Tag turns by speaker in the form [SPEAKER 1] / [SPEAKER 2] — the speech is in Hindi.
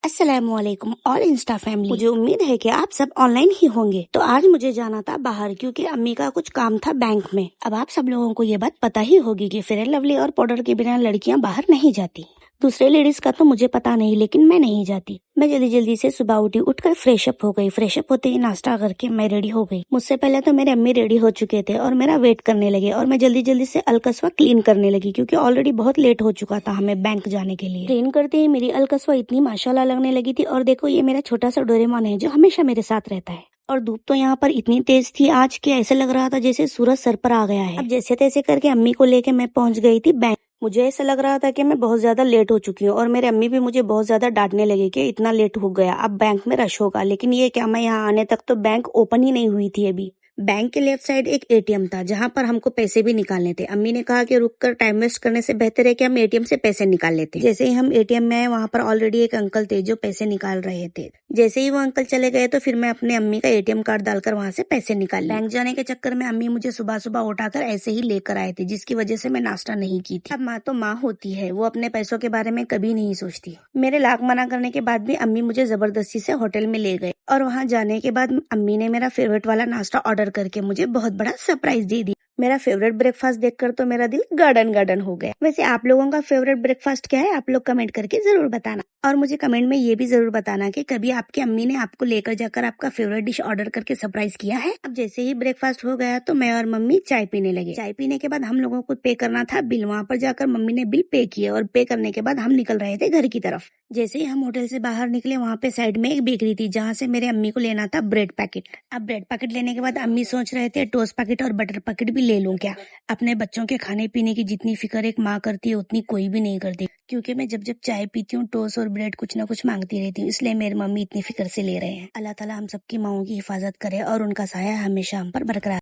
[SPEAKER 1] अस्सलामुअलैकुम ऑल इंस्टा फैमिली। मुझे उम्मीद है कि आप सब ऑनलाइन ही होंगे। तो आज मुझे जाना था बाहर क्योंकि अम्मी का कुछ काम था बैंक में। अब आप सब लोगों को ये बात पता ही होगी कि फेयर एंड लवली और पाउडर के बिना लड़कियां बाहर नहीं जाती। दूसरे लेडीज का तो मुझे पता नहीं, लेकिन मैं नहीं जाती। मैं जल्दी जल्दी से सुबह उठी, उठकर फ्रेश अप हो गई। फ्रेश अप होते ही नाश्ता करके मैं रेडी हो गई। मुझसे पहले तो मेरे अम्मी रेडी हो चुके थे और मेरा वेट करने लगे और मैं जल्दी जल्दी से अलकस्वा क्लीन करने लगी क्योंकि ऑलरेडी बहुत लेट हो चुका था हमें बैंक जाने के लिए। क्लीन करते ही मेरी अलकस्वा इतनी माशाल्लाह लगने लगी थी। और देखो, ये मेरा छोटा सा डोरेमोन है जो हमेशा मेरे साथ रहता है। और धूप तो यहाँ पर इतनी तेज थी आज कि ऐसे लग रहा था जैसे सूरज सर पर आ गया है। अब जैसे तैसे करके अम्मी को लेके मैं पहुंच गई थी बैंक। मुझे ऐसा लग रहा था कि मैं बहुत ज्यादा लेट हो चुकी हूँ और मेरे अम्मी भी मुझे बहुत ज्यादा डांटने लगे कि इतना लेट हो गया, अब बैंक में रश होगा। लेकिन ये क्या, मैं यहाँ आने तक तो बैंक ओपन ही नहीं हुई थी अभी। बैंक के लेफ्ट साइड एक एटीएम था जहां पर हमको पैसे भी निकालने थे। अम्मी ने कहा कि रुककर टाइम वेस्ट करने से बेहतर है कि हम एटीएम से पैसे निकाल लेते। जैसे ही हम एटीएम में आए, वहां पर ऑलरेडी एक अंकल थे जो पैसे निकाल रहे थे। जैसे ही वो अंकल चले गए तो फिर मैं अपने अम्मी का एटीएम कार्ड डालकर वहां से पैसे निकाल लिए। बैंक जाने के चक्कर में अम्मी मुझे सुबह सुबह उठाकर ऐसे ही लेकर आए थे, जिसकी वजह से मैं नाश्ता नहीं की थी। अब माँ तो माँ होती है, वो अपने पैसों के बारे में कभी नहीं सोचती। मेरे लाख मना करने के बाद भी अम्मी मुझे जबरदस्ती से होटल में ले गए और वहां जाने के बाद अम्मी ने मेरा फेवरेट वाला नाश्ता ऑर्डर करके मुझे बहुत बड़ा सरप्राइज दे दिया। मेरा फेवरेट ब्रेकफास्ट देखकर तो मेरा दिल गार्डन गार्डन हो गया। वैसे आप लोगों का फेवरेट ब्रेकफास्ट क्या है, आप लोग कमेंट करके जरूर बताना। और मुझे कमेंट में ये भी जरूर बताना कि कभी आपकी अम्मी ने आपको लेकर जाकर आपका फेवरेट डिश ऑर्डर करके सरप्राइज किया है। अब जैसे ही ब्रेकफास्ट हो गया तो मैं और मम्मी चाय पीने लगे। चाय पीने के बाद हम लोगों को पे करना था बिल। वहाँ पर जाकर मम्मी ने बिल पे किया और पे करने के बाद हम निकल रहे थे घर की तरफ। जैसे ही हम होटल से बाहर निकले, वहाँ पे साइड में एक बेकरी थी जहाँ से मेरे अम्मी को लेना था ब्रेड पैकेट। अब ब्रेड पैकेट लेने के बाद अम्मी सोच रहे थे टोस्ट पैकेट और बटर पैकेट भी ले लूं क्या। अपने बच्चों के खाने पीने की जितनी फिक्र एक माँ करती है उतनी कोई भी नहीं करती, क्योंकि मैं जब जब चाय पीती हूँ टोस्ट और ब्रेड कुछ ना कुछ मांगती रहती हूँ। इसलिए मेरी मम्मी इतनी फिक्र से ले रहे हैं। अल्लाह ताला हम सबकी माओं की हिफाजत करे और उनका साया हमेशा हम पर बरकरार।